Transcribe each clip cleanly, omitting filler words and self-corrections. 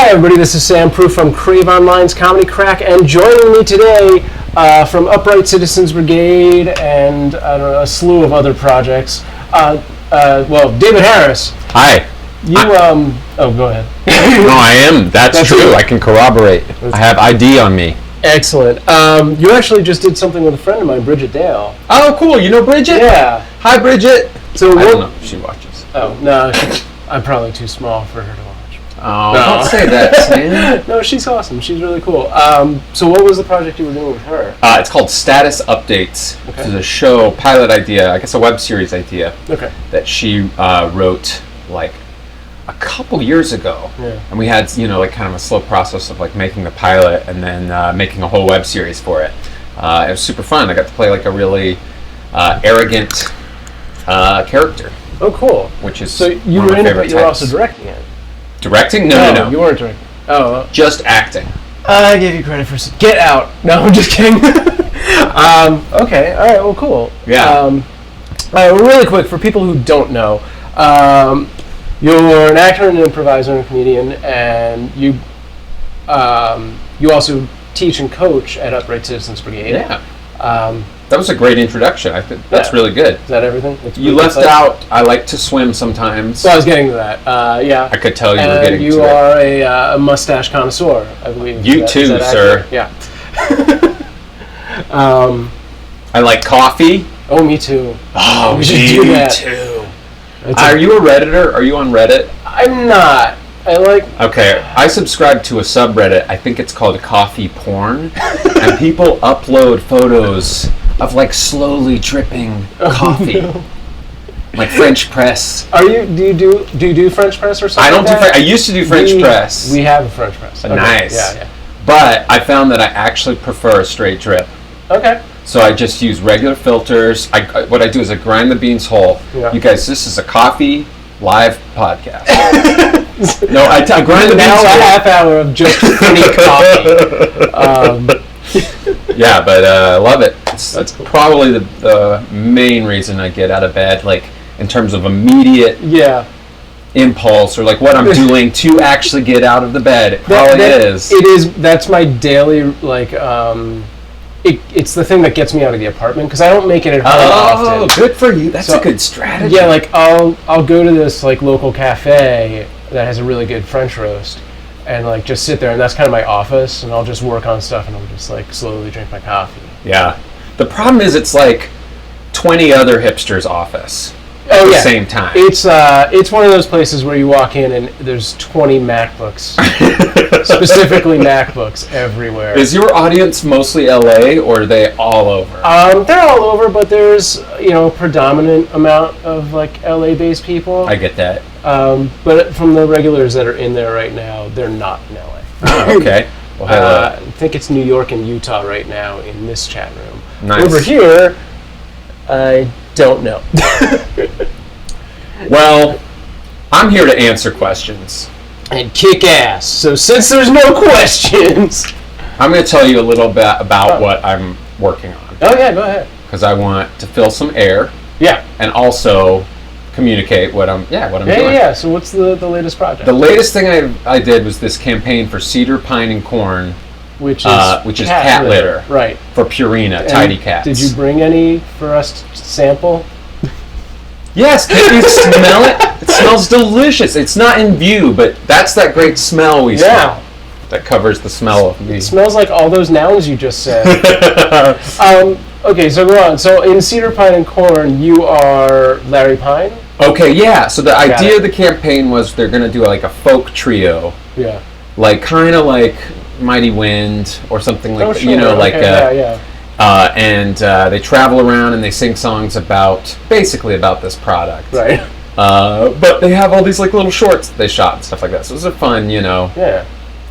Hi everybody, this is Sam Proof from Crave Online's Comedy Crack, and joining me today from Upright Citizens Brigade and I don't know, a slew of other projects. David Harris. Hi. Go ahead. No, I am. That's true. I can corroborate. I have ID on me. Excellent. You actually just did something with a friend of mine, Bridget Dale. Oh, cool. You know Bridget? Yeah. Hi, Bridget. So I don't know if she watches. Oh, no. I'm probably too small for her to watch. Oh, no. Don't say that, Sam. No, she's awesome. She's really cool. So what was the project you were doing with her? It's called Status Updates. Okay. It's a show, pilot idea, I guess a web series idea. Okay. That she wrote like a couple years ago. Yeah. And we had, like kind of a slow process of like making the pilot and then making a whole web series for it. It was super fun. I got to play like a really arrogant character. Oh, cool. Which is so you were in it, but you were also directing it. Directing? No. You weren't directing. Oh. Just acting. I gave you credit for Get Out. No, I'm just kidding. Okay. All right. Well, cool. Yeah. Really quick, for people who don't know, you're an actor and an improviser and a comedian, and you also teach and coach at Upright Citizens Brigade. Yeah. That was a great introduction. I think that's really good. Is that everything? You left out, I like to swim sometimes. So I was getting to that. Yeah. I could tell you were getting to it. You are a mustache connoisseur, I believe. You too, sir. Yeah. I like coffee. Oh, me too. Oh, we should do that. Too. Are you a Redditor? Are you on Reddit? I'm not. Okay, I subscribe to a subreddit. I think it's called Coffee Porn, and people upload photos of like slowly dripping coffee, like French press. Do you do French press or something? I don't do. I used to do French press. We have a French press. Okay. Nice. Yeah. But I found that I actually prefer a straight drip. Okay. So I just use regular filters. What I do is I grind the beans whole. Yeah. You guys, this is a coffee live podcast. No, I grind the beans now whole. A half hour of just funny coffee. Yeah, but I love it. That's cool. Probably the main reason I get out of bed, like in terms of immediate impulse or like what I'm doing to actually get out of the bed. It probably is. It is. That's my daily like. It's the thing that gets me out of the apartment because I don't make it at home often. Oh, good for you. That's a good strategy. Yeah, like I'll go to this like local cafe that has a really good French roast, and like just sit there, and that's kind of my office, and I'll just work on stuff, and I'll just like slowly drink my coffee. Yeah. The problem is it's like 20 other hipsters' office at the same time. It's one of those places where you walk in and there's 20 MacBooks, specifically MacBooks everywhere. Is your audience mostly LA or are they all over? They're all over, but there's a predominant amount of like LA-based people. I get that. But from the regulars that are in there right now, they're not in LA. Oh, okay. Well, I think it's New York and Utah right now in this chat room. Nice. Over here, I don't know. Well, I'm here to answer questions. And kick ass. So since there's no questions, I'm going to tell you a little bit about what I'm working on. Oh yeah, go ahead. Because I want to fill some air. Yeah. And also communicate what I'm doing. Yeah. So what's the latest project? The latest thing I did was this campaign for Cedar, Pine, and Corn, which is cat litter, right? For Purina, tidy cats. Did you bring any for us to sample? Yes, can you smell it? It smells delicious. It's not in view, but that's that great smell we smell. That covers the smell of me. It smells like all those nouns you just said. Okay, so go on. So in Cedar, Pine, and Corn, you are Larry Pine? Okay, yeah. So the idea of the campaign was they're going to do like a folk trio. Yeah. Like kind of like Mighty Wind or something like that. Sure. And they travel around and they sing songs basically about this product. Right. But they have all these like little shorts that they shot and stuff like that. So it was a fun,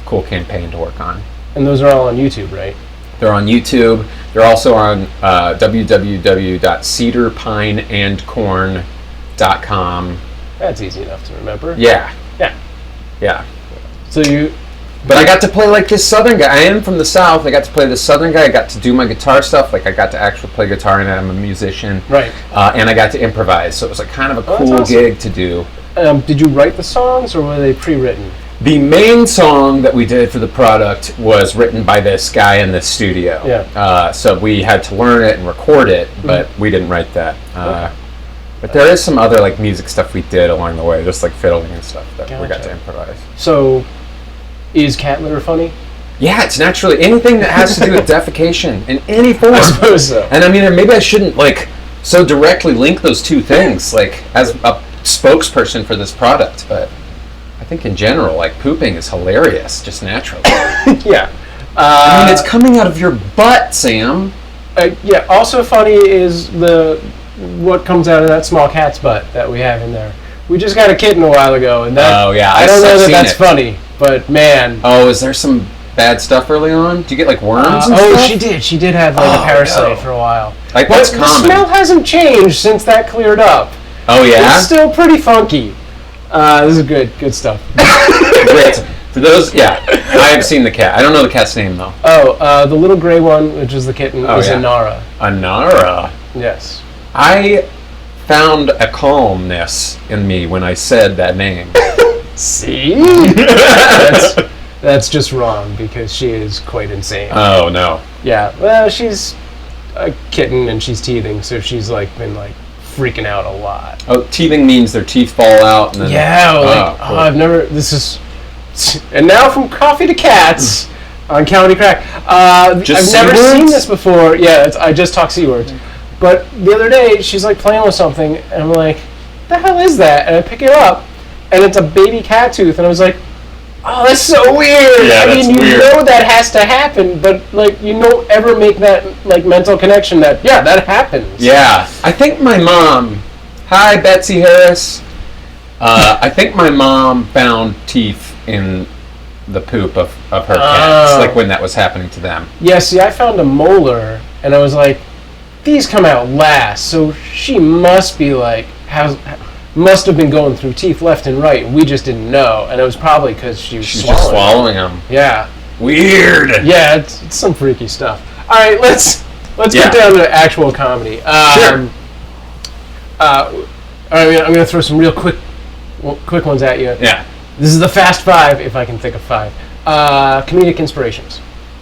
cool campaign to work on. And those are all on YouTube, right? They're on YouTube. They're also on www.cedarpineandcorn.com. That's easy enough to remember. Yeah. So But I got to play like this Southern guy. I am from the South. I got to play this Southern guy. I got to do my guitar stuff. Like I got to actually play guitar, and I'm a musician. Right. And I got to improvise. So it was like kind of a cool gig to do. Did you write the songs, or were they pre-written? The main song that we did for the product was written by this guy in this studio. Yeah. So we had to learn it and record it, but we didn't write that. But there is some other like music stuff we did along the way, just like fiddling and stuff that we got to improvise. So, is cat litter funny? Yeah, it's naturally anything that has to do with defecation in any form. I suppose so. And I mean, maybe I shouldn't like so directly link those two things, like as a spokesperson for this product, but I think in general, like pooping is hilarious, just naturally. Yeah. I mean, it's coming out of your butt, Sam. Yeah. Also funny is what comes out of that small cat's butt that we have in there. We just got a kitten a while ago, and that. Oh yeah, I don't know that that's funny, but man. Oh, is there some bad stuff early on? Do you get like worms? And stuff? Stuff? She did. She did have like a parasite for a while. Like but that's the common. smell hasn't changed since that cleared up. Oh yeah. It's still pretty funky. This is good stuff. Great. For those, yeah, I have seen the cat. I don't know the cat's name though. Oh, the little gray one, which is the kitten, is Anara. Anara. Yes. I found a calmness in me when I said that name. See? That's just wrong because she is quite insane. Oh no. Yeah. Well, she's a kitten and she's teething, so she's like been like freaking out a lot. Oh, teething means their teeth fall out and then cool. I've never and now from coffee to cats on County Crack. I've never seen this before. Yeah, I just talk C-words. But the other day she's like playing with something and I'm like, the hell is that? And I pick it up and it's a baby cat tooth and I was like, oh, that's so weird. Yeah, I mean, you weird. know that has to happen, but like you don't ever make that like mental connection that that happens. Yeah, I think my mom. Hi, Betsy Harris. I think my mom found teeth in the poop of her cats, like when that was happening to them. Yeah, see, I found a molar, and I was like, these come out last, so she must be like must have been going through teeth left and right, and we just didn't know. And it was probably because she was just swallowing them. Yeah. Weird. Yeah, it's some freaky stuff. All right, let's get down to actual comedy. Sure. All right, I'm going to throw some real quick ones at you. Yeah. This is the fast five, if I can think of five. Comedic inspirations.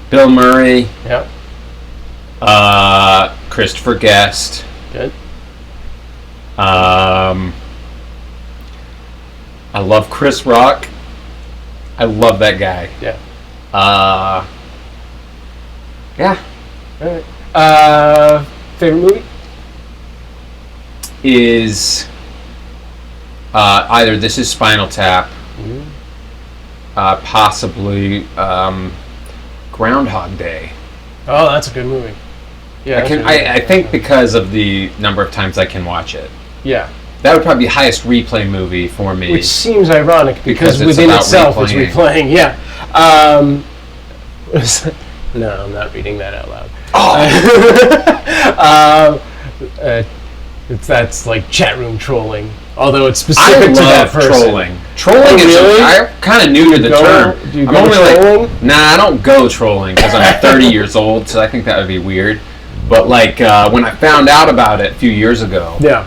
Bill Murray. Yeah. Christopher Guest. Good. I love Chris Rock. I love that guy. Yeah. Yeah. All right. Favorite movie? Is either This Is Spinal Tap, possibly Groundhog Day. Oh, that's a good movie. Yeah. I think because of the number of times I can watch it. Yeah. That would probably be the highest replay movie for me. Which seems ironic because it's within about itself replaying. it's replaying. Yeah. No, I'm not reading that out loud. Oh. That's like chat room trolling. Although it's specific to that person. Trolling. Trolling is I'm kind of new to the term. Do you I'm go only trolling? Nah, I don't go trolling because I'm 30 years old, so I think that would be weird. But like when I found out about it a few years ago, yeah,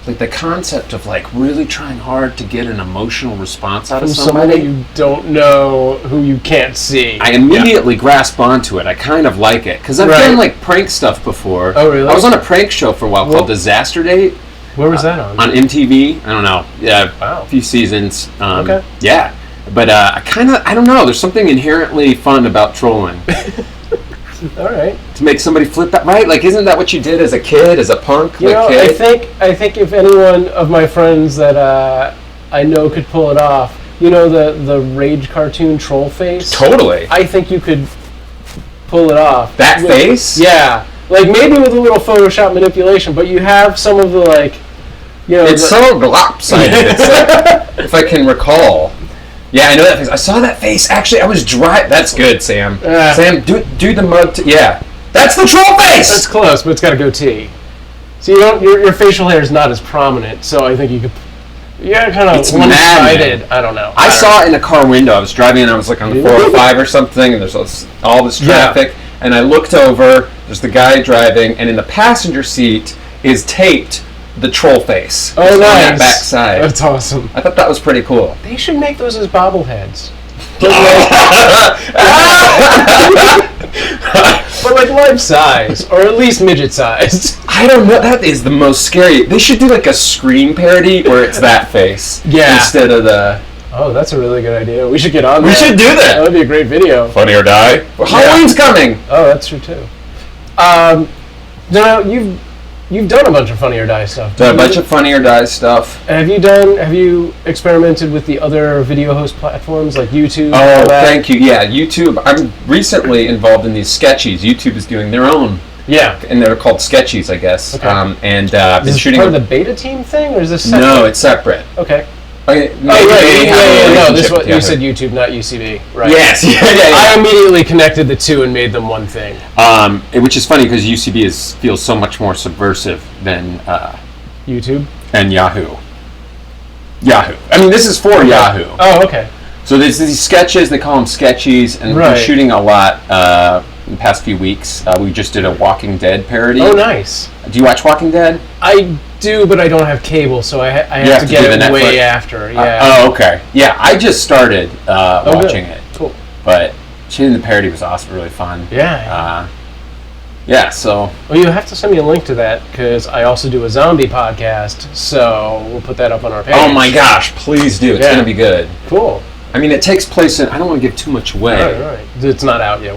like the concept of like really trying hard to get an emotional response out of somebody somebody you don't know who you can't see. I immediately grasp onto it. I kind of like it because I've done like prank stuff before. Oh really? I was on a prank show for a while called Disaster Date. Where was that on? On MTV. I don't know. Yeah, wow. A few seasons. Okay. Yeah, but I don't know. There's something inherently fun about trolling. All right. To make somebody flip out, right? Like, isn't that what you did as a kid, as a punk? You know, kid? I think if anyone of my friends that I know could pull it off, you know the Rage cartoon troll face? Totally. I think you could pull it off. That face? Yeah. Like, maybe with a little Photoshop manipulation, but you have some of the, like, you know... It's so lopsided. It's like, if I can recall... Yeah, I know that face. I saw that face. Actually, I was dry. That's good, Sam. Sam, do the mug. Yeah, that's the troll face. That's close, but it's got a goatee. So you don't. Your facial hair is not as prominent. So I think you could. Yeah, kind of one-sided. I don't know. I saw it in a car window. I was driving and I was like on the 405 or something, and there's all this traffic. And I looked over. There's the guy driving, and in the passenger seat is taped the troll face. Oh, on nice. that back side. That's awesome. I thought that was pretty cool. They should make those as bobbleheads. But like life size, or at least midget size. I don't know. That is the most scary. They should do like a Scream parody where it's that face. Yeah. Instead of the... Oh, that's a really good idea. We should get on that. We should do that. That would be a great video. Funny or Die. Well, Halloween's coming. Oh, that's true too. Now you've done a bunch of Funny or Die stuff. Done a bunch of Funny or Die stuff. Have you experimented with the other video host platforms like YouTube? Oh, thank you. Yeah, YouTube. I'm recently involved in these sketchies. YouTube is doing their own. Yeah. And they're called sketchies, I guess. Okay. And Is been this shooting. part of the beta team thing, or is this separate? No, it's separate. Okay. Okay, Oh, right. Yeah. No, this one. one you said YouTube, not UCB, right? Yes. Yeah. I immediately connected the two and made them one thing. Which is funny because UCB feels so much more subversive than YouTube and Yahoo. Yahoo. I mean, this is for Yahoo. Oh, okay. So there's these sketches. They call them sketchies, and Right. we're shooting a lot in the past few weeks. We just did a Walking Dead parody. Oh, nice. Do you watch Walking Dead? I do, but I don't have cable, so I have to get it way after. Yeah. Oh, okay. Yeah, I just started watching good. it. Cool. But shooting the parody was awesome, really fun. Yeah. Yeah, so... Well, you have to send me a link to that, because I also do a zombie podcast, so we'll put that up on our page. Oh my gosh, please do. It's going to be good. Cool. I mean, it takes place in... I don't want to give too much away. All right. It's not out yet.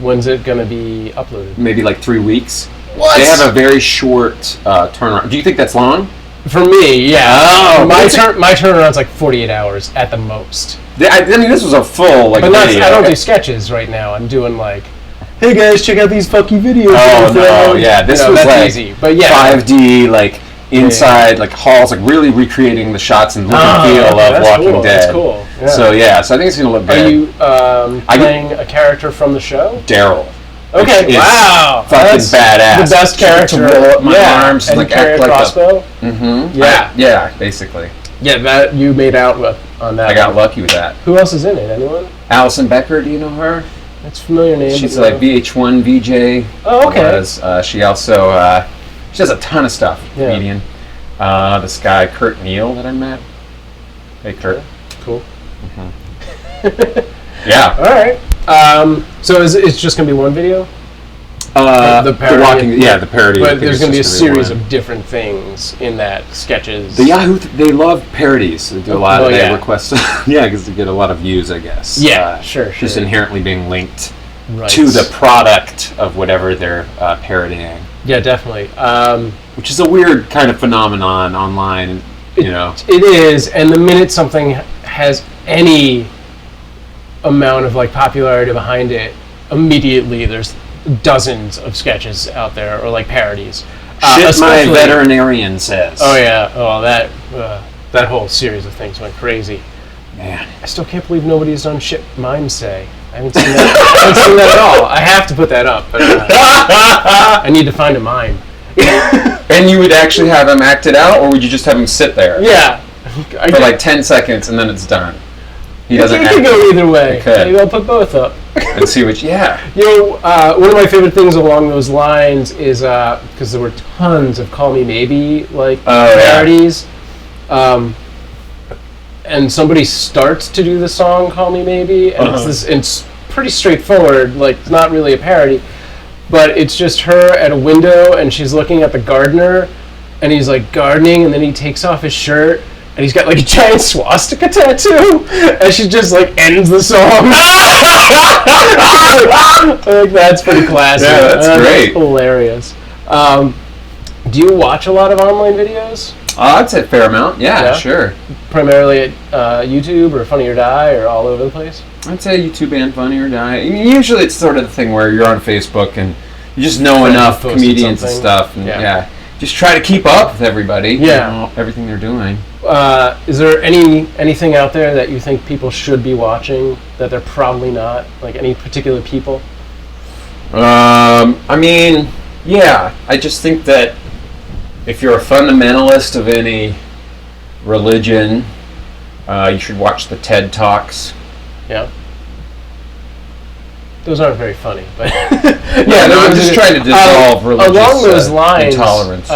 When's it going to be uploaded? Maybe like 3 weeks. What? They have a very short turnaround. Do you think that's long? For me, yeah. Oh, my turnaround's like 48 hours at the most. I mean, this was a full But video. I don't do sketches right now. I'm doing like, hey guys, check out these fucking videos. Oh no, yeah, this was that's like easy. But yeah, 5D, like inside, like halls, like really recreating the shots and look and feel of Walking cool. Dead. That's cool. Yeah. So yeah, so I think it's gonna look good. Are you playing a character from the show? Daryl. Okay, wow, fucking that's badass. The best character. To roll up my arms and like carry act a like crossbow. Yeah, yeah, basically. Yeah, that you made out with on that. I got lucky with that. Who else is in it? Anyone? Allison Becker, do you know her? That's a familiar name. She's like VH1 VJ. Oh, okay. She also she does a ton of stuff. Yeah. Comedian. This guy Kurt Neal that I met. Hey Kurt. Cool. Yeah. All right. So it's just gonna be one video? The parody. The parody. But there's gonna be a series of different things in that sketches. The Yahoo, they love parodies. They do a lot of yeah. requests. Yeah, because they get a lot of views, I guess. Yeah, sure. Just inherently being linked right. to the product of whatever they're parodying. Yeah, definitely. Which is a weird kind of phenomenon online, you know. It is, and the minute something has any amount of like popularity behind it, immediately there's dozens of sketches out there or like parodies. Shit, my veterinarian says. Oh yeah, that whole series of things went crazy. Man, I still can't believe nobody's done shit mimes say. I haven't seen that. I haven't seen that at all. I have to put that up, but I need to find a mime. And you would actually have him act it out, or would you just have him sit there? Yeah, for like 10 seconds and then it's done. He doesn't. It could go either way. Okay. Maybe I'll put both up. And see which. Yeah. You know, one of my favorite things along those lines is because there were tons of "Call Me Maybe" like parodies, and somebody starts to do the song "Call Me Maybe," and it's pretty straightforward. Like, it's not really a parody, but it's just her at a window and she's looking at the gardener, and he's like gardening, and then he takes off his shirt. And he's got like a giant swastika tattoo, and she just like ends the song. Like, that's pretty classic. Yeah, that's great. That's hilarious. Do you watch a lot of online videos? I'd say a fair amount. Yeah, sure. Primarily at YouTube or Funny or Die or all over the place? I'd say YouTube and Funny or Die. I mean, usually it's sort of the thing where you're on Facebook and you just know enough comedians and stuff. And just try to keep up with everybody. Yeah. You know, everything they're doing. Is there anything out there that you think people should be watching that they're probably not? Like any particular people? I mean, yeah. I just think that if you're a fundamentalist of any religion, you should watch the TED Talks. Yeah. those aren't very funny, but Yeah, no, I'm just trying to dissolve religious along those lines, intolerance.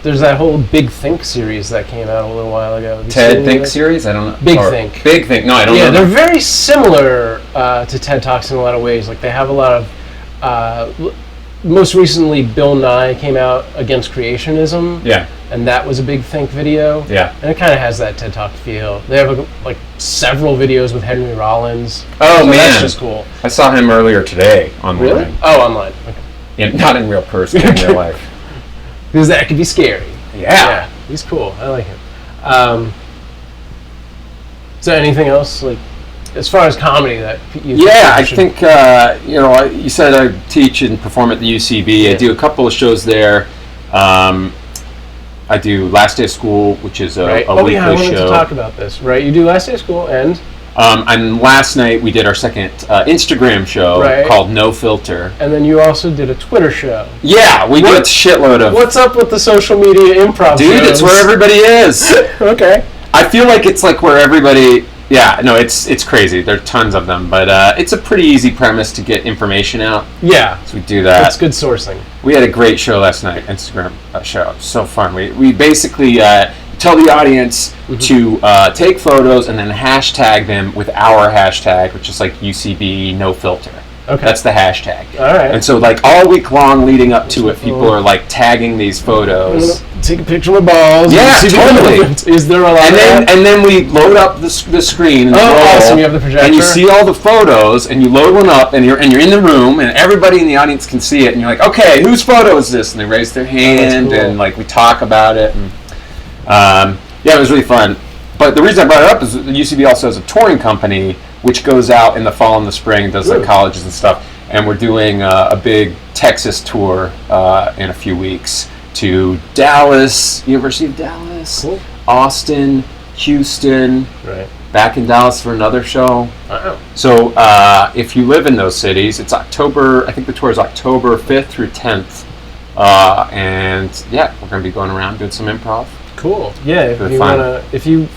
There's that whole Big Think series that came out a little while ago. Have you TED seen Think it? series? I don't know. Big Think. Big Think. No, I don't know. Yeah, they're very similar to TED Talks in a lot of ways. Like they have a lot of. Most recently, Bill Nye came out against creationism. Yeah. And that was a Big Think video. Yeah. And it kind of has that TED Talk feel. They have like several videos with Henry Rollins. Oh, so man. That's just cool. I saw him earlier today online. Really? Oh, online. Okay. Yeah, not in real person, in real life. Because that could be scary. Yeah. He's cool. I like him. Is there anything else, like, as far as comedy that you think you said I teach and perform at the UCB. Yeah. I do a couple of shows there. I do Last Day of School, which is a weekly I wanted show. to talk about this. Right, you do Last Day of School and last night we did our second Instagram show called No Filter. And then you also did a Twitter show. Yeah, we did a shitload of... What's up with the social media improv Dude, shows? it's where everybody is. Okay. I feel like it's like where everybody... Yeah, no, it's crazy. There are tons of them, but it's a pretty easy premise to get information out. Yeah. So we do that. It's good sourcing. We had a great show last night, Instagram show. It was so fun. We basically tell the audience to take photos and then hashtag them with our hashtag, which is like UCB no filter. Okay. That's the hashtag. All right. And so like all week long leading up to it, people are like tagging these photos. Take a picture of my balls. Yeah, totally. Is there a lot of that? And then we load up the screen. And awesome! You have the projector. And you see all the photos, and you load one up, and you're in the room, and everybody in the audience can see it, and you're like, okay, whose photo is this? And they raise their hand, cool. and like we talk about it. And, it was really fun. But the reason I brought it up is the UCB also has a touring company, which goes out in the fall and the spring, does like colleges and stuff. And we're doing a big Texas tour in a few weeks to Dallas, University of Dallas, Austin, Houston, back in Dallas for another show. So if you live in those cities, it's October, I think the tour is October 5th through 10th. And yeah, we're going to be going around doing some improv. Cool. Yeah, if you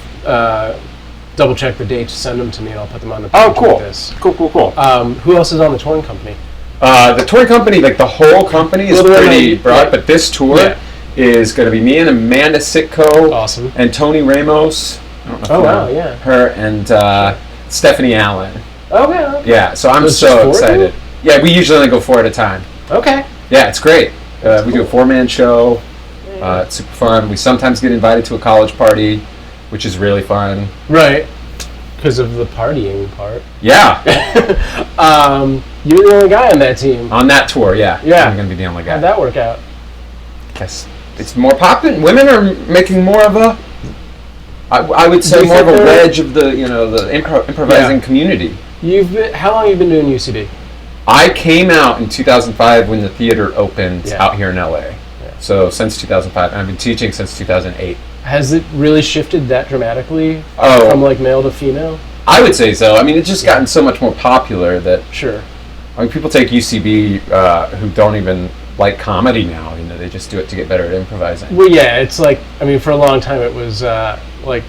double check the dates, send them to me and I'll put them on the page. Oh, cool. Like this. Cool. Who else is on the touring company? The touring company, like the whole company is pretty broad, but this tour is going to be me and Amanda Sitko. Awesome. And Tony Ramos. I don't know if you know her, and Stephanie Allen. Okay. Yeah, so I'm so excited. Yeah, we usually only go 4 at a time. Okay. Yeah, it's great. We do a 4-man show. It's super fun. We sometimes get invited to a college party, which is really fun. Right. Because of the partying part. Yeah. You're the only guy on that team. On that tour, yeah. Yeah. I'm going to be the only guy. How'd that work out? Guess it's more popular. Women are making more of a, I would say, more of a wedge of the, the improvising community. How long have you been doing UCB? I came out in 2005 when the theater opened out here in LA. Yeah. So since 2005, and I've been teaching since 2008. Has it really shifted that dramatically from like male to female? I would say so. I mean, it's just gotten so much more popular that... Sure. I mean, people take UCB who don't even like comedy now. They just do it to get better at improvising. Well, yeah, it's like, I mean, for a long time it was like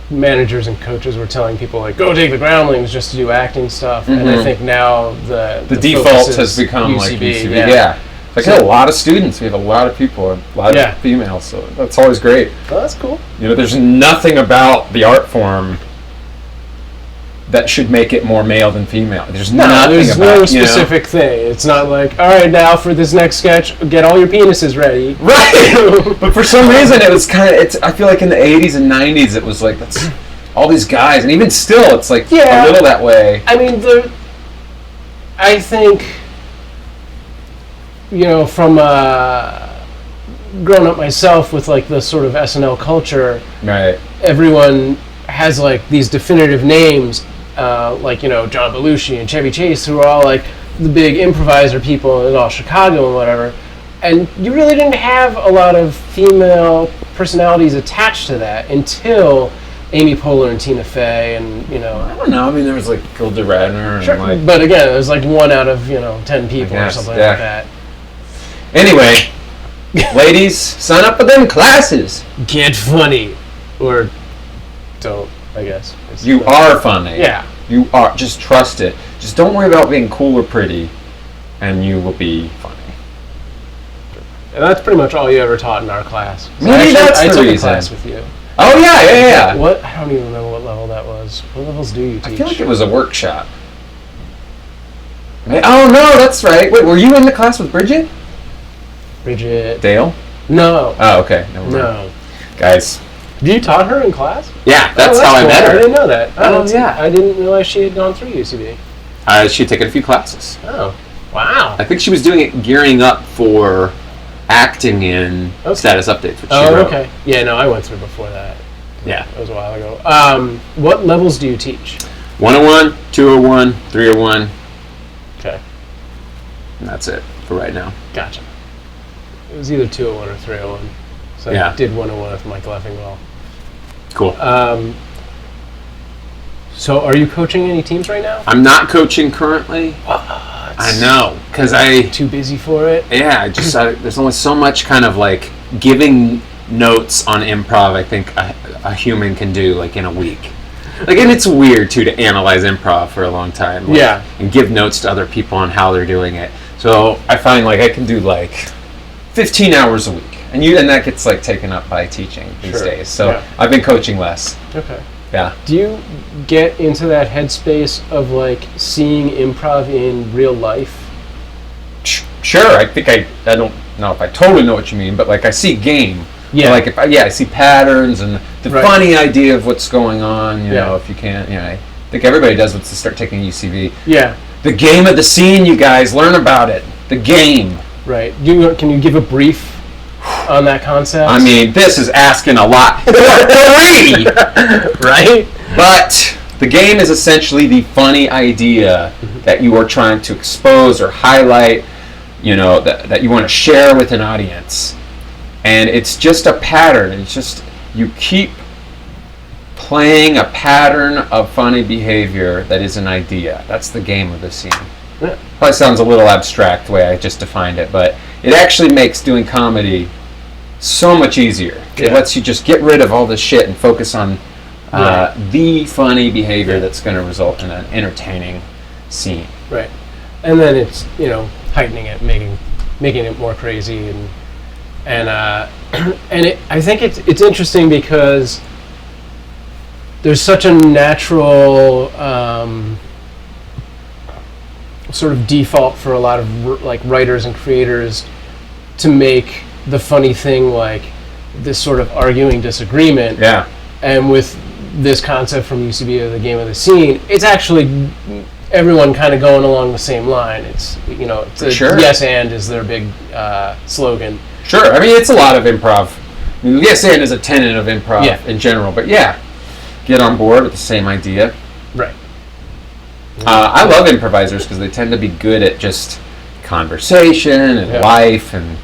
managers and coaches were telling people like, go take the groundlings just to do acting stuff. And I think now the default has become UCB, like UCB. Yeah. Like a lot of students. We have a lot of people, a lot of females, so that's always great. Oh, that's cool. There's nothing about the art form that should make it more male than female. There's no specific thing. It's not like, all right, now for this next sketch, get all your penises ready. Right. But for some reason, it was kind of. I feel like in the 80s and 90s, it was like that's all these guys, and even still, it's like a little that way. I mean, I think, from growing up myself with like the sort of SNL culture, right? Everyone has like these definitive names, like John Belushi and Chevy Chase, who are all like the big improviser people in all Chicago and whatever. And you really didn't have a lot of female personalities attached to that until Amy Poehler and Tina Fey, and I don't know. I mean, there was like Gilda Radner. Sure, and but again, it was like 1 out of 10 people or something like that. Anyway, ladies, sign up for them classes. Get funny, or don't. I guess you are funny. Yeah. You are, just trust it. Just don't worry about being cool or pretty, and you will be funny. And that's pretty much all you ever taught in our class. Maybe that's the I took a reason. class with you. Oh yeah. What? I don't even remember what level that was. What levels do you teach? I feel like it was a workshop. Oh no, that's right. Wait, were you in the class with Bridget? Bridget. Dale? No. Oh, okay. Never mind. No. Guys. You taught her in class? Yeah, that's how I cool. met her. I didn't know that. Oh, yeah. I didn't realize she had gone through UCB. She had taken a few classes. Oh, wow. I think she was doing it gearing up for acting in status updates, which she wrote. Okay. Yeah, no, I went through before that. Yeah. That was a while ago. What levels do you teach? 101, 201, 301, Okay. and that's it for right now. Gotcha. It was either 201 or 301. So Yeah. I did 101 with Mike Leffingwell. Cool. So are you coaching any teams right now? I'm not coaching currently. I know, because Too busy for it? I just there's only so much kind of like giving notes on improv I think a human can do like in a week. Like, and it's weird too to analyze improv for a long time. Like, Yeah. And give notes to other people on how they're doing it. So I find like I can do like 15 hours a week. And that gets like taken up by teaching these days. So yeah. I've been coaching less. Okay. Yeah. Do you get into that headspace of like seeing improv in real life? Sure. I think I don't know if I totally know what you mean, but like I see game. Yeah. Like if I see patterns and the Right. funny idea of what's going on. You know, if you can't, I think everybody does once they start taking UCV. Yeah. The game of the scene, you guys, learn about it. The game. Right. Can you give a brief on that concept? I mean, this is asking a lot. Three! Right? But the game is essentially the funny idea that you are trying to expose or highlight, that you want to share with an audience. And it's just a pattern. It's just, you keep playing a pattern of funny behavior that is an idea. That's the game of the scene. Yeah. Probably sounds a little abstract the way I just defined it, but it actually makes doing comedy so much easier. It lets you just get rid of all this shit and focus on the funny behavior that's going to result in an entertaining scene. Right. And then it's, heightening it, making it more crazy and I think it's interesting because there's such a natural sort of default for a lot of like writers and creators to make the funny thing like this sort of arguing disagreement. Yeah. And with this concept from UCB of the game of the scene, it's actually everyone kind of going along the same line. It's Sure. yes and is their big slogan. Sure. I mean, it's a lot of improv. I mean, yes and is a tenet of improv in general, but get on board with the same idea. Right. I love improvisers because they tend to be good at just conversation and life, and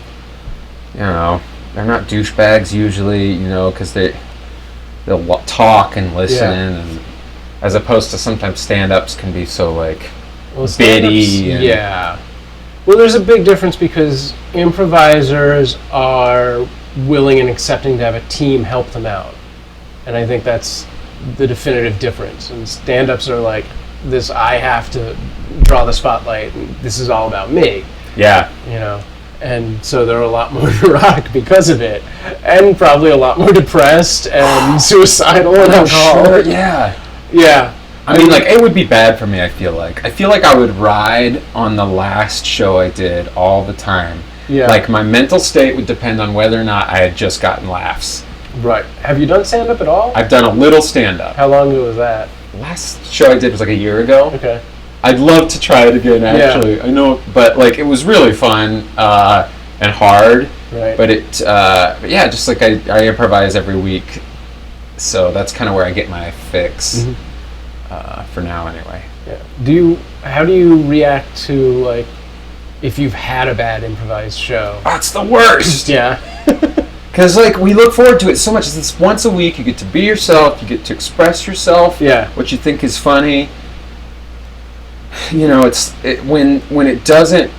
they're not douchebags usually, because they'll talk and listen, and as opposed to sometimes stand-ups can be so like bitty. Well, there's a big difference because improvisers are willing and accepting to have a team help them out, and I think that's the definitive difference. And stand-ups are like, this, I have to draw the spotlight, and this is all about me. Yeah. And so they're a lot more neurotic because of it, and probably a lot more depressed and suicidal and alcoholic. Yeah. I mean, like, it would be bad for me, I feel like. I would ride on the last show I did all the time. Yeah. Like, my mental state would depend on whether or not I had just gotten laughs. Right. Have you done stand-up at all? I've done a little stand-up. How long ago was that? Last show I did was like a year ago. Okay. I'd love to try it again, actually. I know, but like it was really fun and hard. Right. But just like I improvise every week, so that's kind of where I get my fix for now, anyway. Yeah. How do you react to like if you've had a bad improvised show? That's the worst. Yeah. Because like we look forward to it so much. It's once a week. You get to be yourself. You get to express yourself. Yeah. What you think is funny. When it doesn't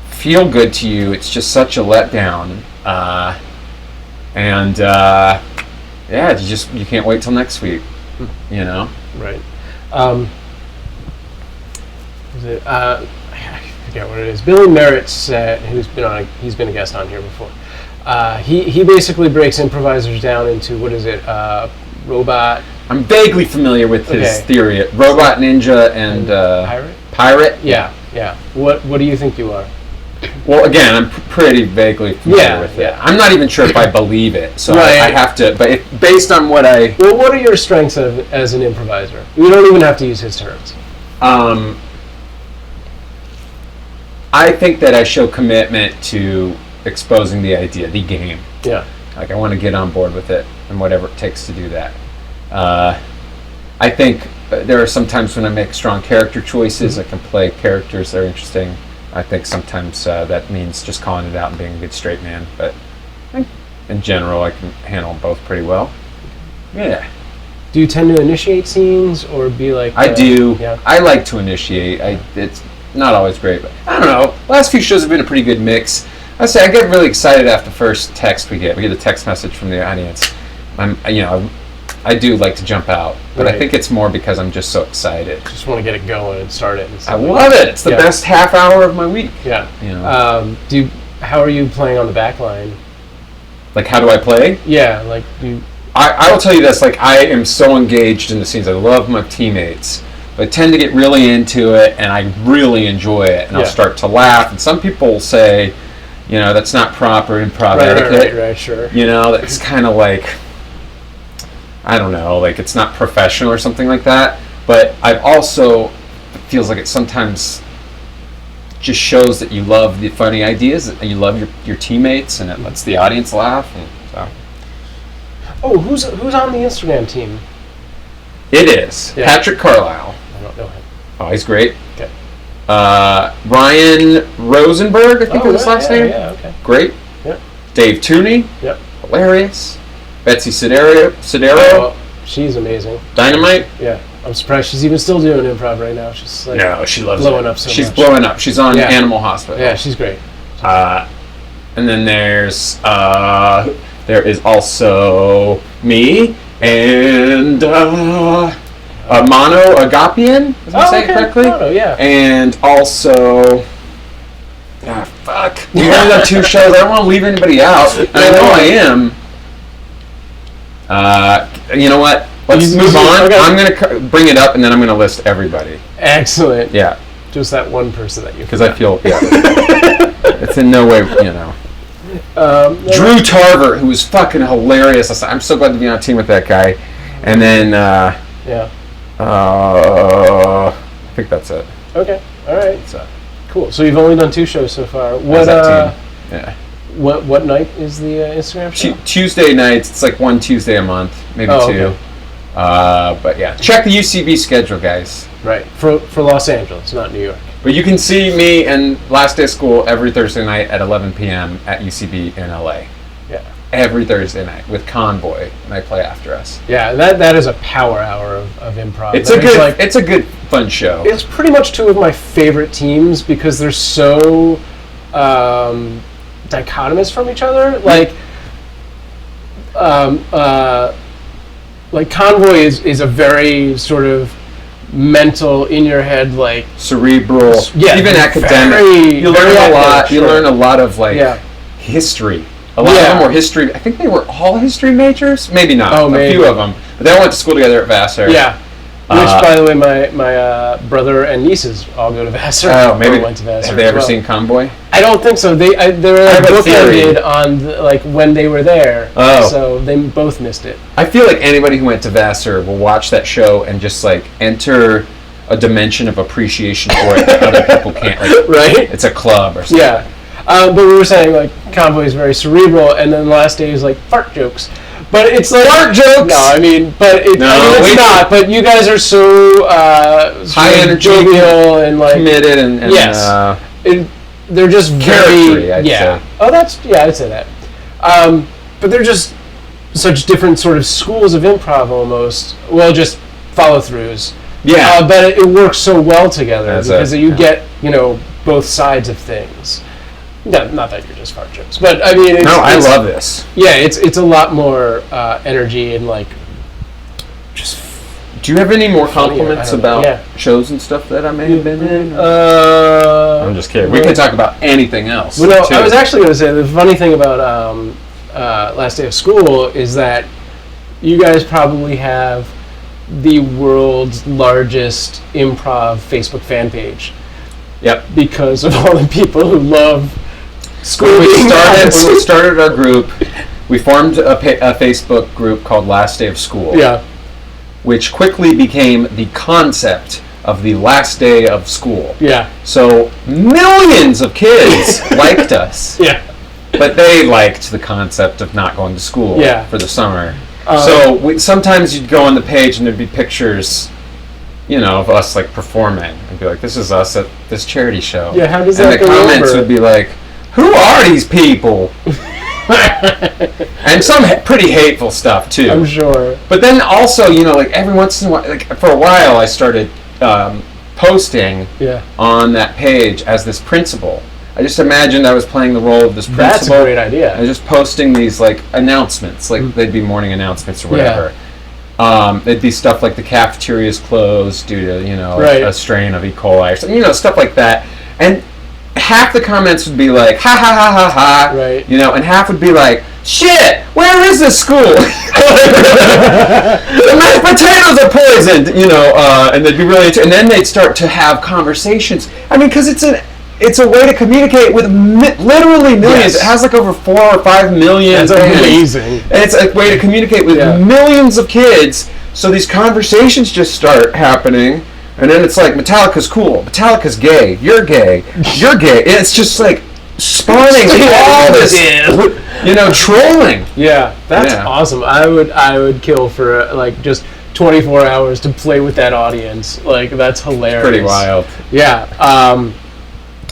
feel good to you, it's just such a letdown. You can't wait till next week. Right. was it? I forget what it is. Billy Merritt said, he's been a guest on here before. He basically breaks improvisers down into what is it? Robot. I'm vaguely familiar with his theory. Robot, ninja, and pirate. Yeah. What do you think you are? Well, again, I'm pretty vaguely familiar with it. I'm not even sure if I believe it, so I have to. But based on what I... Well, what are your strengths as an improviser? You don't even have to use his terms. I think that I show commitment to exposing the idea, the game. Yeah. Like, I want to get on board with it, and whatever it takes to do that. I think there are some times when I make strong character choices. I can play characters that are interesting. I think sometimes that means just calling it out and being a good straight man. But I think in general, I can handle both pretty well. Yeah. Do you tend to initiate scenes or be like... I do. Yeah. I like to initiate. It's not always great, but I don't know. Last few shows have been a pretty good mix. I say I get really excited after the first text we get. We get a text message from the audience. I do like to jump out, but I think it's more because I'm just so excited. Just want to get it going and start it. I love it. It's the best half hour of my week. Yeah. How are you playing on the back line? Like, how do I play? Yeah, like I will tell you this. Like, I am so engaged in the scenes. I love my teammates, but I tend to get really into it, and I really enjoy it, and I'll start to laugh. And some people say, that's not proper improv etiquette. Right, sure. That's kind of like, I don't know, like it's not professional or something like that. But I've also, it feels like it sometimes just shows that you love the funny ideas and you love your teammates, and it lets the audience laugh. And so. Oh, who's on the Instagram team? It is Patrick Carlisle. I don't know him. Oh, he's great. Okay. Ryan Rosenberg, I think is his last name. Yeah, okay. Great. Yep. Dave Tooney. Yep. Hilarious. Betsy Cedar. Oh, she's amazing. Dynamite. Yeah. I'm surprised she's even still doing improv right now. She's like no, she loves blowing up so much. She's blowing up. She's on Animal Hospital. Yeah, she's great. And then there is also me and Mono Agapian, if I say it correctly. Mono, yeah. And also we only got 2 shows. I don't want to leave anybody out. And I know I am. You know what? Let's move on. Okay. I'm going to bring it up, and then I'm going to list everybody. Excellent. Yeah. Just that one person that you... Because I feel... Yeah. It's in no way, Drew Tarver, who was fucking hilarious. I'm so glad to be on a team with that guy. And then... I think that's it. Okay. All right. So, cool. So you've only done 2 shows so far. What Yeah. What night is the Instagram show? Tuesday nights. It's like 1 Tuesday a month, maybe 2. Okay. But yeah, check the UCB schedule, guys. Right. For Los Angeles, not New York. But you can see me and Last Day of School every Thursday night at 11 p.m. at UCB in LA. Yeah. Every Thursday night with Convoy, and I play after us. Yeah, that is a power hour of improv. It's a good fun show. It's pretty much 2 of my favorite teams because they're so dichotomous from each other. Like Convoy is a very sort of mental, in your head, like cerebral, even academic. You learn a lot. Sure. You learn a lot of history. A lot of them were history. I think they were all history majors. Maybe not. A few of them, but they all went to school together at Vassar. Yeah. Which, by the way, my brother and nieces all go to Vassar. Oh, maybe went to Vassar. Have they ever seen Convoy? I don't think so. There were a book I did on when they were there. Oh. So they both missed it. I feel like anybody who went to Vassar will watch that show and just enter a dimension of appreciation for it that other people can't. Right? It's a club or something. Yeah. But we were saying Convoy is very cerebral, and then the last day is fart jokes. But it's fart jokes. No, I mean, but it's not. But you guys are so high energy, jovial, and committed, and yes, they're just very I'd say. Oh, I'd say that. But they're just such different sort of schools of improv, almost. Well, just follow-throughs. Yeah. But it works so well together because you get both sides of things. No, not that you're just fart jokes, but I mean, I love this. Yeah, it's a lot more energy and just Do you have any more Funnier, compliments I don't know. about Yeah. shows and stuff that I may have been in? I'm just kidding. We well- can talk about anything else. Well, no, too. I was actually going to say the funny thing about Last Day of School is that you guys probably have the world's largest improv Facebook fan page Yep. because of all the people who love school. When being nuts. we started our group, we formed a Facebook group called Last Day of School. Yeah. Which quickly became the concept of the last day of school. Yeah. So millions of kids liked us, Yeah. but they liked the concept of not going to school Yeah. for the summer. So sometimes you'd go on the page and there'd be pictures, of us like performing and be like, "This is us at this charity show." Yeah, how does and that the go comments over? would be like, "Who are these people?" And some pretty hateful stuff too. I'm sure. But then also, like every once in a while, like for a while, I started posting Yeah. on that page as this principal. I just imagined I was playing the role of this principal. That's a great idea. I was just posting these like announcements, like they'd be morning announcements or whatever. It'd be stuff like the cafeteria's closed due to Right. a strain of E. coli or something, stuff like that. And half the comments would be like ha ha ha ha ha, Right. and half would be like, shit, where is this school? The mashed potatoes are poisoned, and they'd be really and then they'd start to have conversations. I mean, because it's a way to communicate with literally millions. Yes. It has like over 4 or 5 million That's fans. amazing. And it's a way to communicate with millions of kids. So these conversations just start happening. And then it's like, Metallica's cool. Metallica's gay. You're gay. You're gay. And it's just like spawning all this, trolling. Yeah, that's Yeah. awesome. I would kill for just 24 hours to play with that audience. Like that's hilarious. Pretty wild. Yeah.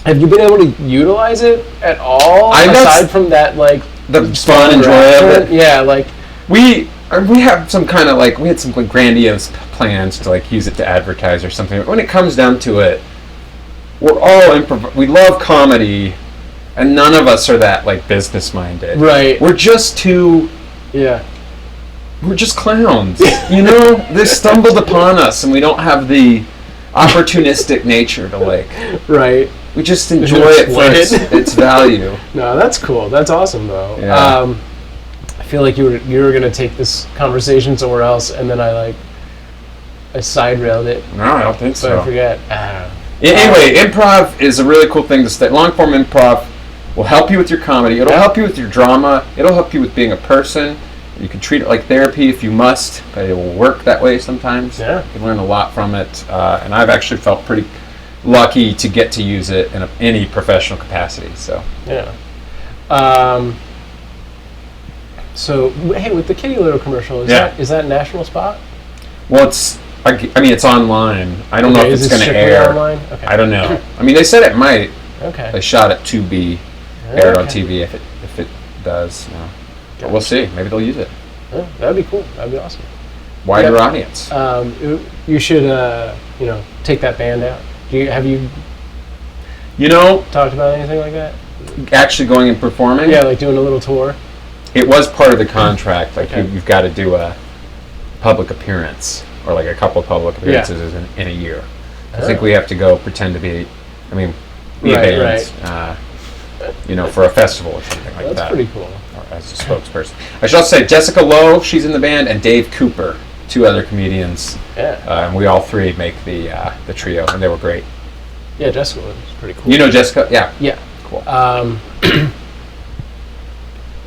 Have you been able to utilize it at all aside from that The fun and joy of it. Yeah, We have some kind of we had some grandiose plans to use it to advertise or something. But when it comes down to it, we're all we love comedy, and none of us are that business minded. right. We're just too. Yeah. We're just clowns. They stumbled upon us, and we don't have the opportunistic nature to Right. We just enjoy it for its value. No, that's cool. That's awesome though. Yeah. I feel like you were gonna take this conversation somewhere else, and then I side railed it, No, I don't think but I forget. Anyway, improv is a really cool thing to study. Long form improv will help you with your comedy. It'll help you with your drama. It'll help you with being a person. You can treat it like therapy if you must, but it will work that way sometimes. Yeah. You can learn a lot from it, and I've actually felt pretty lucky to get to use it in any professional capacity. So Yeah. So hey, with the Kitty Litter commercial, is that National Spot? well, it's online. I don't know if Is it's it going to strictly air. online? Okay. I don't know. I mean, they said it might. Okay. They shot it to be aired on Okay. TV if it does. But we'll see. Maybe they'll use it. Yeah, that'd be cool. That'd be awesome. Wider Yep. audience. You should take that band out. Have you talked about anything like that? Actually going and performing. Yeah, doing a little tour. It was part of the contract. Okay. You've got to do a public appearance or a couple of public appearances in a year. I think we have to go pretend to be. I mean, be Right, bands. For a festival or something like that. That's pretty cool. Or as a spokesperson. I should also say Jessica Lowe, she's in the band, and Dave Cooper, 2 other comedians, Yeah. and we all 3 make the trio, and they were great. Yeah, Jessica was pretty cool. You know Jessica? Yeah. Yeah. Cool.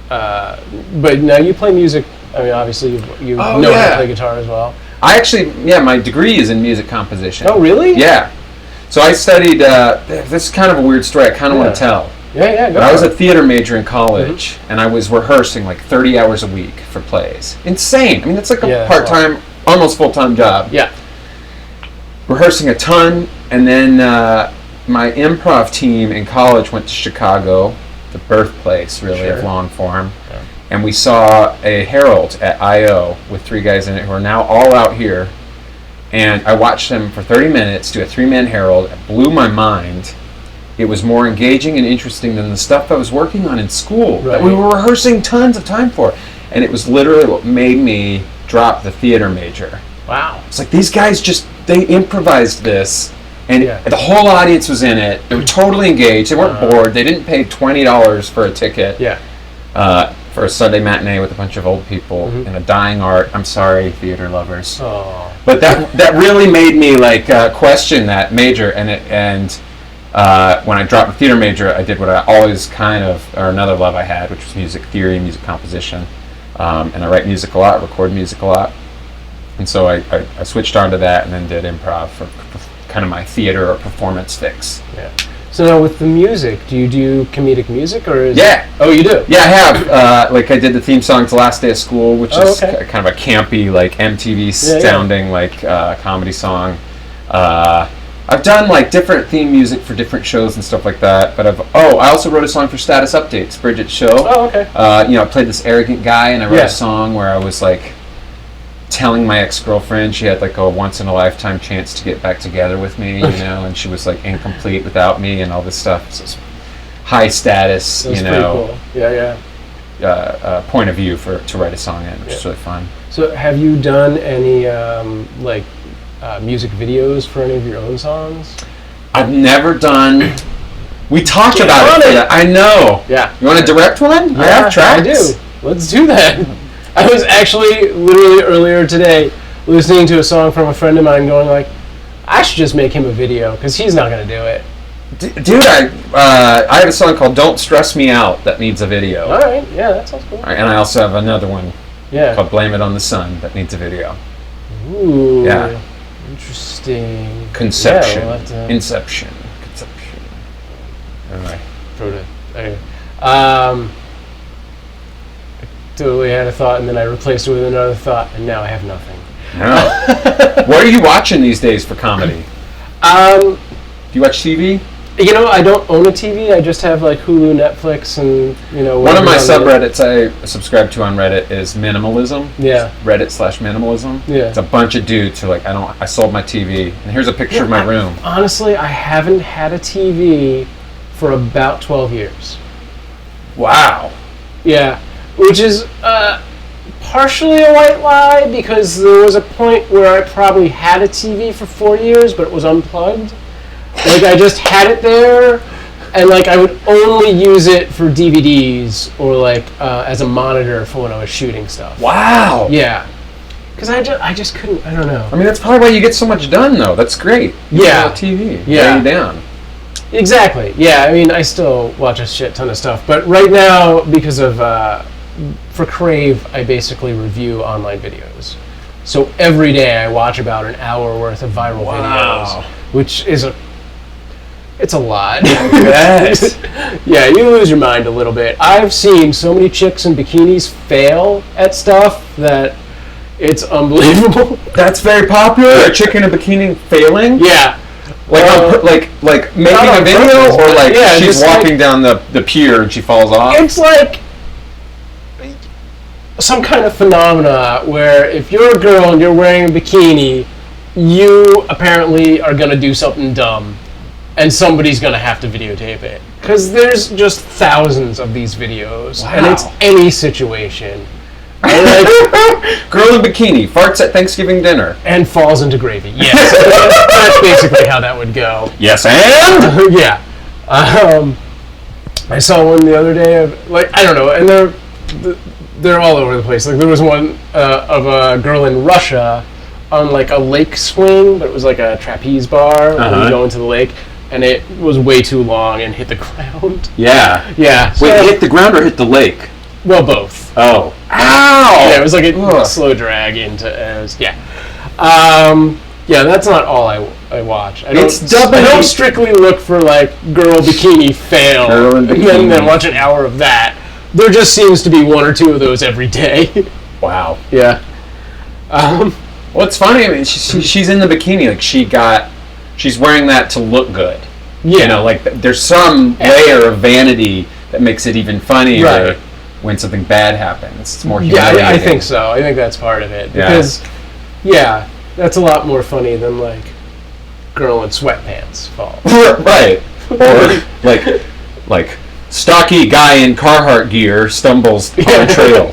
But now you play music. I mean, obviously you know how to play guitar as well. I actually, my degree is in music composition. Oh, really? Yeah. So I studied. This is kind of a weird story. I kind of want to tell. Yeah. Go But I was for a theater major in college, and I was rehearsing 30 hours a week for plays. Insane. I mean, it's like a part-time, almost full-time job. Yeah. Rehearsing a ton, and then my improv team in college went to Chicago, the birthplace, really, of long form. Yeah. And we saw a Herald at I.O. with 3 guys in it who are now all out here. And I watched them for 30 minutes do a 3-man Herald. It blew my mind. It was more engaging and interesting than the stuff I was working on in school that we were rehearsing tons of time for. And it was literally what made me drop the theater major. Wow. It's like these guys they improvised this, and the whole audience was in it. They were totally engaged. They weren't bored. They didn't pay $20 for a ticket. Yeah. For a Sunday matinee with a bunch of old people in a dying art. I'm sorry, theater lovers. Oh. But that really made me like question that major, and when I dropped the theater major, I did what I always or another love I had, which was music theory, music composition, and I write music a lot, record music a lot, and so I switched on to that, and then did improv for kind of my theater or performance fix. Yeah. So now with the music, do you do comedic music or is Oh, you do? Yeah, I have. Like I did the theme song to The Last Day of School, which is kind of a campy, like MTV sounding like comedy song. I've done like different theme music for different shows and stuff like that. But I also wrote a song for Status Updates, Bridget's show. Oh, okay. I played this arrogant guy, and I wrote a song where I was like telling my ex-girlfriend she had like a once-in-a-lifetime chance to get back together with me, and she was like incomplete without me and all this stuff. So it's high status, That's pretty cool. point of view to write a song in, which is really fun. So have you done any music videos for any of your own songs? I've never done. We talked about it. I know. Yeah. You want to direct one? Yeah, I have tracks. I do. Let's do that. I was actually literally earlier today listening to a song from a friend of mine going like, I should just make him a video because he's not going to do it. Dude, I have a song called Don't Stress Me Out that needs a video. All right. Yeah, that sounds cool. And I also have another one called Blame It on the Sun that needs a video. Ooh. Yeah. Interesting. Conception. Yeah, we'll have to... Inception. Conception. Anyway. Totally had a thought, and then I replaced it with another thought, and now I have nothing. No. What are you watching these days for comedy? Do you watch TV? I don't own a TV. I just have like Hulu, Netflix, and One of my subreddits I subscribe to on Reddit is minimalism. Yeah. Reddit/minimalism. Yeah. It's a bunch of dudes who like I sold my TV, and here's a picture of my room. Honestly, I haven't had a TV for about 12 years. Wow. Yeah. Which is partially a white lie because there was a point where I probably had a TV for 4 years, but it was unplugged. Like I just had it there, and like I would only use it for DVDs or like as a monitor for when I was shooting stuff. Wow. Yeah. Because I just couldn't. I don't know. I mean, that's probably why you get so much done, though. That's great. Yeah. TV. Yeah. Lay you down. Exactly. Yeah. I mean, I still watch a shit ton of stuff, but right now because of for Crave, I basically review online videos. So every day I watch about an hour worth of viral videos, which is it's a lot. Yes. Yeah, you lose your mind a little bit. I've seen so many chicks in bikinis fail at stuff that it's unbelievable. That's very popular. A chick in a bikini failing? Yeah. Like making a video, or like she's walking down the pier and she falls off? It's like some kind of phenomena where if you're a girl and you're wearing a bikini, you apparently are going to do something dumb, and somebody's going to have to videotape it. Because there's just thousands of these videos, and it's any situation. And like, girl in bikini farts at Thanksgiving dinner and falls into gravy. Yes, that's basically how that would go. Yes, and yeah. I saw one the other day of like I don't know, and they're all over the place. Like there was one of a girl in Russia on like a lake swing, but it was like a trapeze bar when you go into the lake, and it was way too long and hit the ground. Yeah. Yeah. Wait, hit the ground or hit the lake? Well, both. Oh. Ow! Yeah, it was like a slow drag into. Yeah, that's not all I watch. I don't strictly look for like girl bikini fail and then watch an hour of that. There just seems to be one or two of those every day. Wow. Yeah. Well, it's funny. I mean, she's in the bikini. Like she's wearing that to look good. Yeah. Like there's some layer of vanity that makes it even funnier when something bad happens. It's more humiliating. Yeah, I think so. I think that's part of it because, that's a lot more funny than like girl in sweatpants fall. Right. Or like stocky guy in Carhartt gear stumbles on a trail.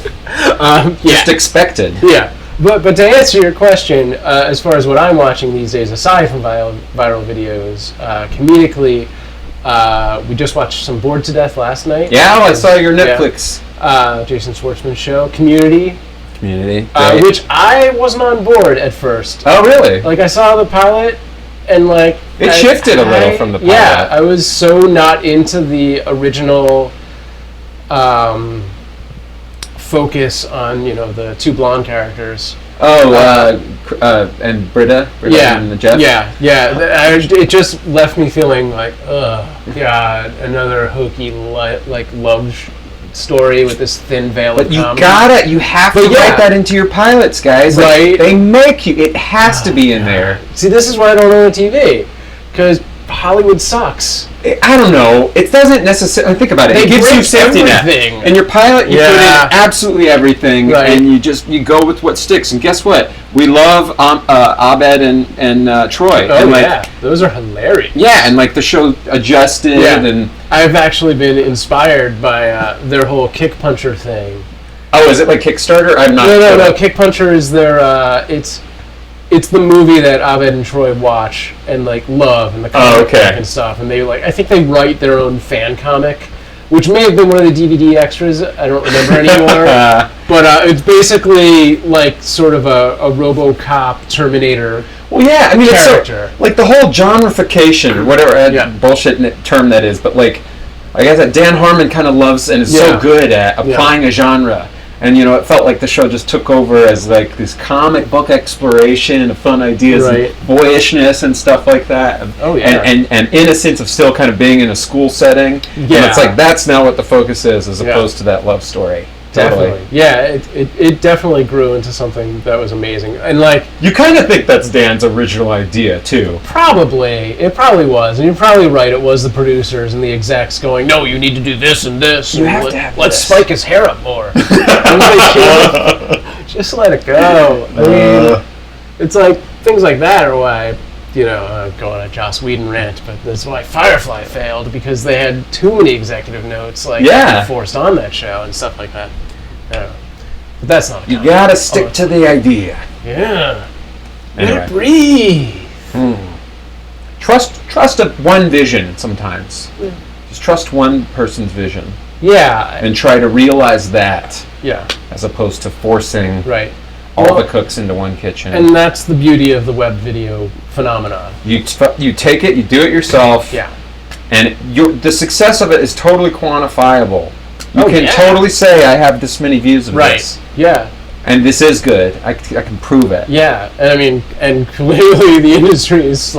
Just expected. Yeah. But to answer your question, as far as what I'm watching these days, aside from viral videos, comedically, we just watched some Bored to Death last night. Yeah, I saw your Netflix. Jason Schwartzman's show, Community, Which I wasn't on board at first. Oh, really? Like, I saw the pilot, and like... It shifted a little from the pilot. Yeah, I was so not into the original focus on, the two blonde characters. And Britta and Jeff? Yeah. It just left me feeling like, God, another hokey, love story with this thin veil of comedy. You have to write that into your pilots, guys. Right. They make you, it has to be in there. See, this is why I don't own a TV, because Hollywood sucks. I don't know. It doesn't necessarily. Think about it. It gives you safety net. In your pilot, you put in absolutely everything, and you go with what sticks. And guess what? We love Abed and Troy. Oh, and those are hilarious. Yeah, and the show adjusted. Yeah. And I've actually been inspired by their whole Kick Puncher thing. Oh, is it like Kickstarter? I'm not. No. Kick Puncher is their. It's the movie that Abed and Troy watch and love and the comic book and stuff, and they I think they write their own fan comic, which may have been one of the DVD extras. I don't remember anymore. But it's basically sort of a RoboCop Terminator. Well, yeah, I mean character. It's the whole genreification or whatever bullshit term that is, but I guess that Dan Harmon kind of loves and is so good at applying a genre. And it felt like the show just took over as this comic book exploration of fun ideas and boyishness and stuff like that. And innocence of still kind of being in a school setting. Yeah. And it's that's now what the focus is as opposed to that love story. Totally. Definitely. Yeah, it definitely grew into something that was amazing. And you kind of think that's Dan's original idea too. Probably. It probably was. And you're probably right, it was the producers and the execs going, no, you need to do this and this. You have to have let's spike his hair up more. Just let it go. I mean, it's things like that are why, I'm going on a Joss Whedon rant, but that's why Firefly failed, because they had too many executive notes forced on that show and stuff like that. I don't know. But that's not a You gotta stick to the idea. Yeah. Anyway. Breathe. Trust one vision sometimes. Yeah. Just trust one person's vision. Yeah. And try to realize that. Yeah. As opposed to forcing all the cooks into one kitchen. And that's the beauty of the web video phenomenon. You take it, you do it yourself. Yeah. And the success of it is totally quantifiable. You can totally say, I have this many views of this. Yeah. And this is good. I can prove it. Yeah. And I mean, and clearly the industry is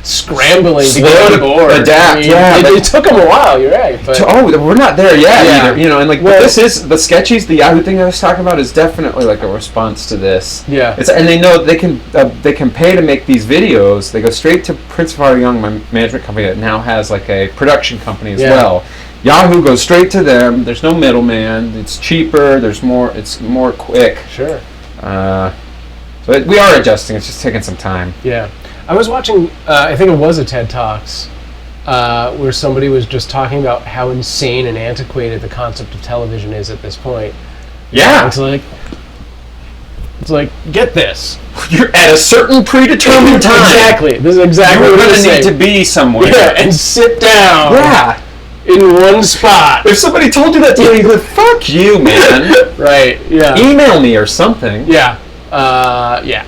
scrambling to get on board. Adapt. It took them a while. You're right. But we're not there yet either. And but this is the sketchies. The Yahoo thing I was talking about is definitely a response to this. Yeah. And they know they can pay to make these videos. They go straight to Prince of Our Young, my management company that now has a production company as well. Yahoo goes straight to them. There's no middleman. It's cheaper. It's more quick. Sure. So we are adjusting. It's just taking some time. Yeah. I was watching, I think it was a TED Talks, where somebody was just talking about how insane and antiquated the concept of television is at this point. Yeah. It's get this. You're at a certain predetermined time. Exactly. This is exactly what you're going to need to be somewhere. Yeah, and sit down. Yeah. In one spot. If somebody told you that today, you'd go, fuck you, man. Right, yeah. Email me or something. Yeah. Yeah.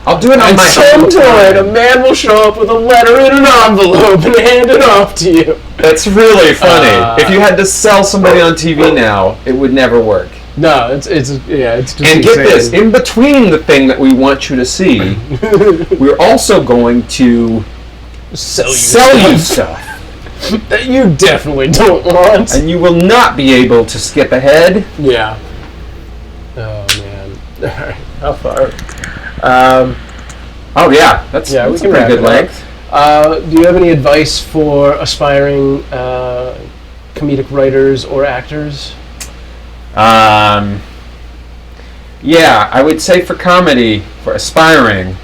I'll do it on my own. At some point, a man will show up with a letter in an envelope and hand it off to you. That's really funny. If you had to sell somebody on TV now, it would never work. No, it's just and insane. Get this, in between the thing that we want you to see, we're also going to sell you stuff that you definitely don't want. And you will not be able to skip ahead. Yeah. Oh, man. All right. How far? That's we can a pretty good length. Do you have any advice for aspiring comedic writers or actors? I would say for comedy, for aspiring,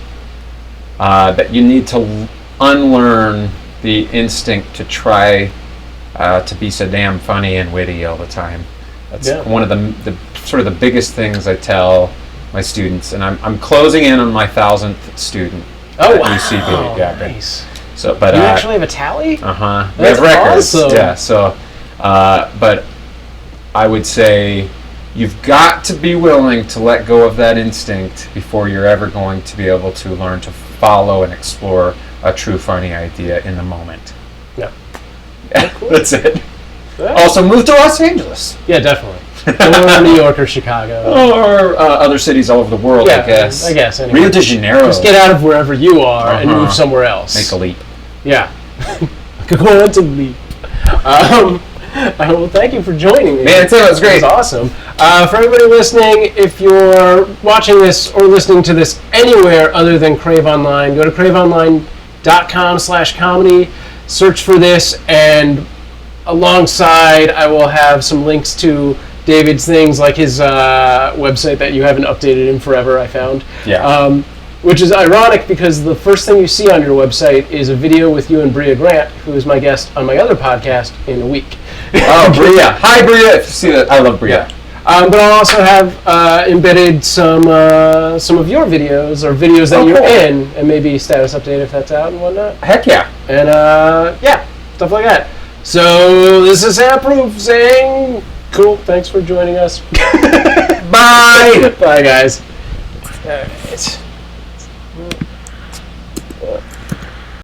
that you need to unlearn the instinct to try to be so damn funny and witty all the time. That's one of the sort of the biggest things I tell my students, and I'm closing in on my 1,000th student. Oh, at wow. UCB. Yeah, Nice. So, but You actually have a tally? we have That's records. awesome. Yeah. So, but I would say you've got to be willing to let go of that instinct before you're ever going to be able to learn to follow and explore a true funny idea in the moment. Yeah. That's it. Yeah. Also, move to Los Angeles. Yeah, definitely. Or New York or Chicago. Or other cities all over the world, Yeah, I guess. I guess, anyway. Rio de Janeiro. Just get out of wherever you are and Uh-huh. move somewhere else. Make a leap. Yeah. Quantum leap. Well, thank you for joining me. Man, it was great. It was awesome. For everybody listening, if you're watching this or listening to this anywhere other than Crave Online, go to craveonline.com/comedy, search for this, and alongside I will have some links to David's things, like his website that you haven't updated in forever, I found. Yeah. Which is ironic because the first thing you see on your website is a video with you and Bria Grant, who is my guest on my other podcast in a week. Oh, Bria. Hi, Bria. If you see that, I love Bria. But I'll also have embedded some of your videos, or videos that you're cool. in, and maybe status update if that's out and whatnot. Heck yeah. And yeah, stuff like that. So this is Sam Proof saying, cool, thanks for joining us. Bye. Bye, guys. All right.